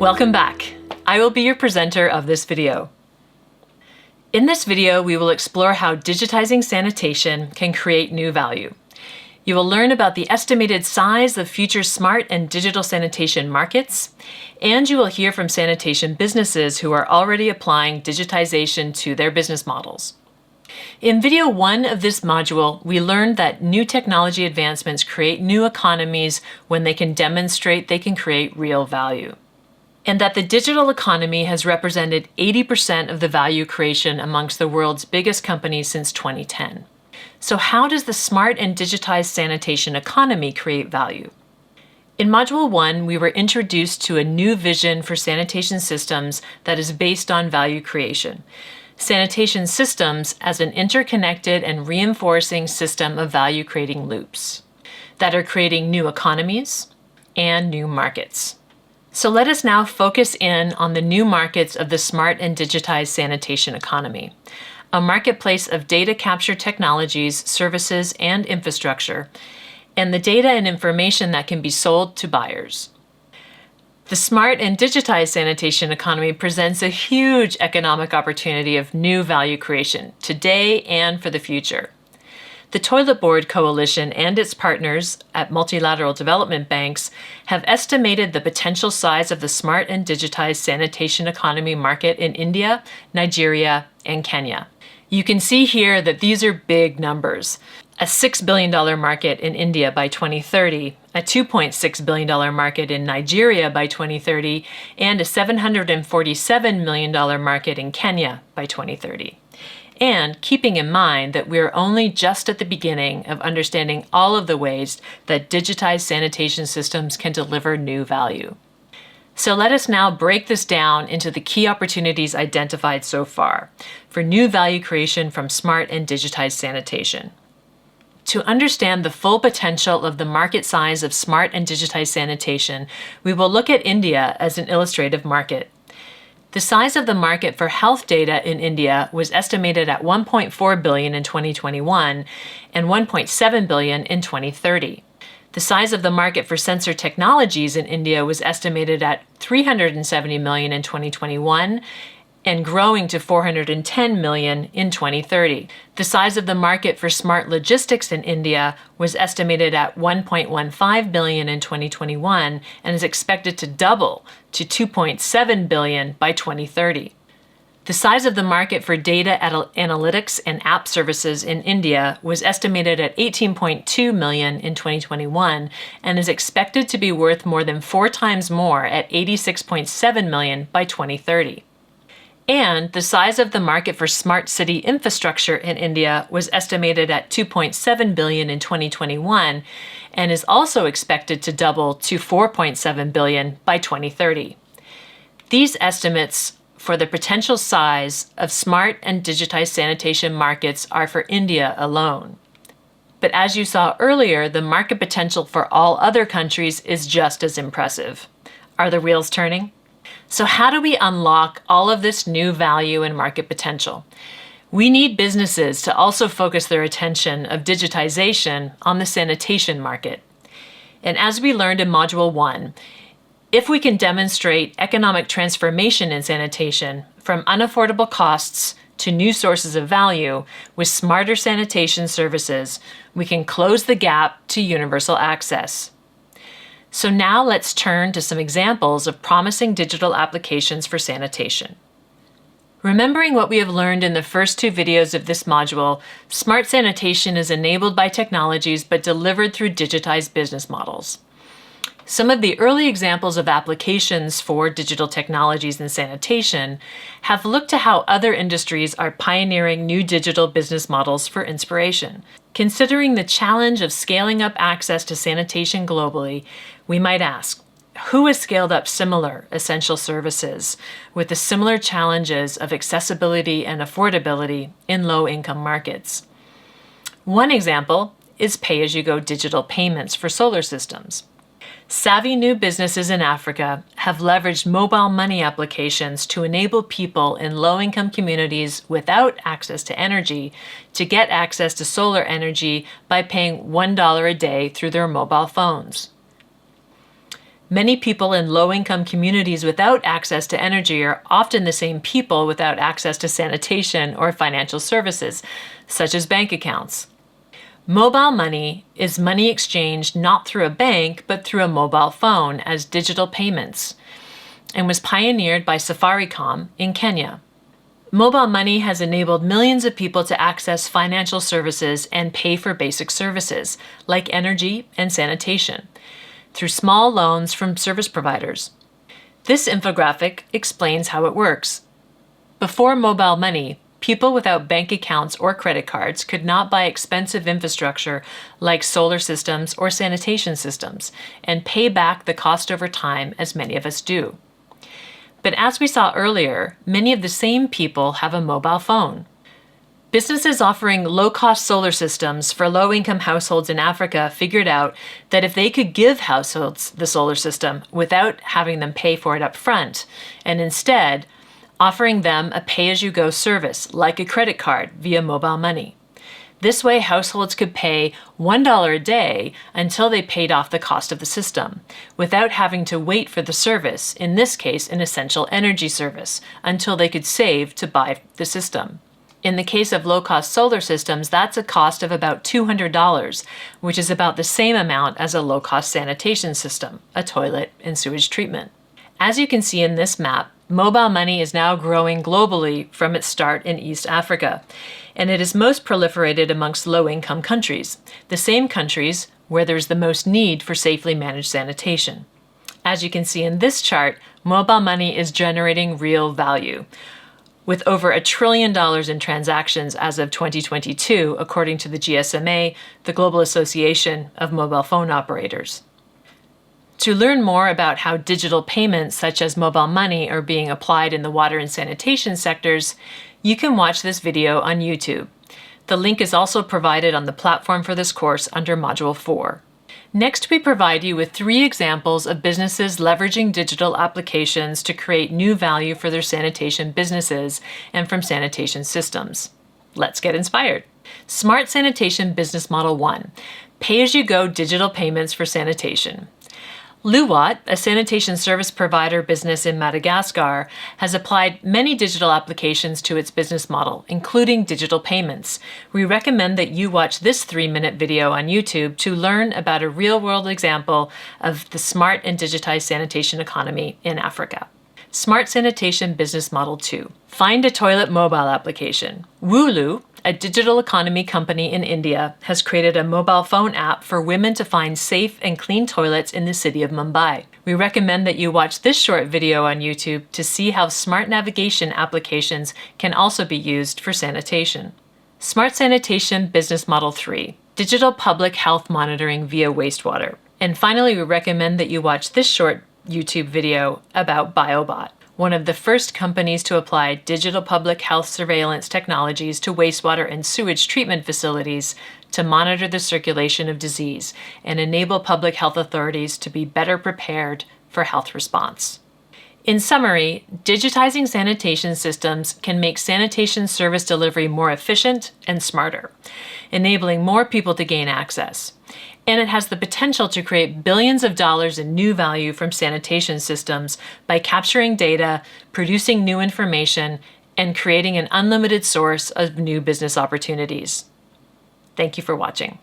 Welcome back. I will be your presenter of this video. In this video, we will explore how digitizing sanitation can create new value. You will learn about the estimated size of future smart and digital sanitation markets, and you will hear from sanitation businesses who are already applying digitization to their business models. In video 1 of this module, we learned that new technology advancements create new economies when they can demonstrate they can create real value, and that the digital economy has represented 80% of the value creation amongst the world's biggest companies since 2010. So how does the smart and digitized sanitation economy create value? In Module 1, we were introduced to a new vision for sanitation systems that is based on value creation. Sanitation systems as an interconnected and reinforcing system of value-creating loops that are creating new economies and new markets. So let us now focus in on the new markets of the smart and digitized sanitation economy, a marketplace of data capture technologies, services, and infrastructure, and the data and information that can be sold to buyers. The smart and digitized sanitation economy presents a huge economic opportunity of new value creation today and for the future. The Toilet Board Coalition and its partners at multilateral development banks have estimated the potential size of the smart and digitized sanitation economy market in India, Nigeria, and Kenya. You can see here that these are big numbers. A $6 billion market in India by 2030, a $2.6 billion market in Nigeria by 2030, and a $747 million market in Kenya by 2030. And keeping in mind that we're only just at the beginning of understanding all of the ways that digitized sanitation systems can deliver new value. So let us now break this down into the key opportunities identified so far for new value creation from smart and digitized sanitation. To understand the full potential of the market size of smart and digitized sanitation, we will look at India as an illustrative market. The size of the market for health data in India was estimated at $1.4 billion in 2021 and $1.7 billion in 2030. The size of the market for sensor technologies in India was estimated at $370 million in 2021 and growing to $410 million in 2030. The size of the market for smart logistics in India was estimated at $1.15 billion in 2021 and is expected to double to $2.7 billion by 2030. The size of the market for data analytics and app services in India was estimated at $18.2 million in 2021 and is expected to be worth more than 4 times more at $86.7 million by 2030. And the size of the market for smart city infrastructure in India was estimated at $2.7 billion in 2021 and is also expected to double to $4.7 billion by 2030. These estimates for the potential size of smart and digitized sanitation markets are for India alone. But as you saw earlier, the market potential for all other countries is just as impressive. Are the wheels turning? So how do we unlock all of this new value and market potential? We need businesses to also focus their attention of digitization on the sanitation market. And as we learned in Module 1, if we can demonstrate economic transformation in sanitation from unaffordable costs to new sources of value with smarter sanitation services, we can close the gap to universal access. So now let's turn to some examples of promising digital applications for sanitation. Remembering what we have learned in the first 2 videos of this module, smart sanitation is enabled by technologies but delivered through digitized business models. Some of the early examples of applications for digital technologies in sanitation have looked to how other industries are pioneering new digital business models for inspiration. Considering the challenge of scaling up access to sanitation globally, we might ask, who has scaled up similar essential services with the similar challenges of accessibility and affordability in low-income markets? One example is pay-as-you-go digital payments for solar systems. Savvy new businesses in Africa have leveraged mobile money applications to enable people in low-income communities without access to energy to get access to solar energy by paying $1 a day through their mobile phones. Many people in low-income communities without access to energy are often the same people without access to sanitation or financial services, such as bank accounts. Mobile money is money exchanged not through a bank, but through a mobile phone as digital payments, and was pioneered by Safaricom in Kenya. Mobile money has enabled millions of people to access financial services and pay for basic services, like energy and sanitation, through small loans from service providers. This infographic explains how it works. Before mobile money, people without bank accounts or credit cards could not buy expensive infrastructure like solar systems or sanitation systems and pay back the cost over time as many of us do. But as we saw earlier, many of the same people have a mobile phone. Businesses offering low-cost solar systems for low-income households in Africa figured out that if they could give households the solar system without having them pay for it up front, and instead offering them a pay-as-you-go service like a credit card via mobile money. This way, households could pay $1 a day until they paid off the cost of the system, without having to wait for the service, in this case an essential energy service, until they could save to buy the system. In the case of low-cost solar systems, that's a cost of about $200, which is about the same amount as a low-cost sanitation system, a toilet and sewage treatment. As you can see in this map, mobile money is now growing globally from its start in East Africa, and it is most proliferated amongst low-income countries, the same countries where there's the most need for safely managed sanitation. As you can see in this chart, mobile money is generating real value, with over $1 trillion in transactions as of 2022, according to the GSMA, the Global Association of Mobile Phone Operators. To learn more about how digital payments such as mobile money are being applied in the water and sanitation sectors, you can watch this video on YouTube. The link is also provided on the platform for this course under Module 4. Next, we provide you with 3 examples of businesses leveraging digital applications to create new value for their sanitation businesses and from sanitation systems. Let's get inspired. Smart Sanitation Business Model 1, Pay-as-you-go digital payments for sanitation. Luwat, a sanitation service provider business in Madagascar, has applied many digital applications to its business model, including digital payments. We recommend that you watch this 3-minute video on YouTube to learn about a real-world example of the smart and digitized sanitation economy in Africa. Smart Sanitation Business Model 2. Find a Toilet mobile application. Wooloo, a digital economy company in India, has created a mobile phone app for women to find safe and clean toilets in the city of Mumbai. We recommend that you watch this short video on YouTube to see how smart navigation applications can also be used for sanitation. Smart Sanitation Business Model 3. Digital public health monitoring via wastewater. And finally, we recommend that you watch this short YouTube video about BioBot, one of the first companies to apply digital public health surveillance technologies to wastewater and sewage treatment facilities to monitor the circulation of disease and enable public health authorities to be better prepared for health response. In summary, digitizing sanitation systems can make sanitation service delivery more efficient and smarter, enabling more people to gain access. And it has the potential to create billions of dollars in new value from sanitation systems by capturing data, producing new information, and creating an unlimited source of new business opportunities. Thank you for watching.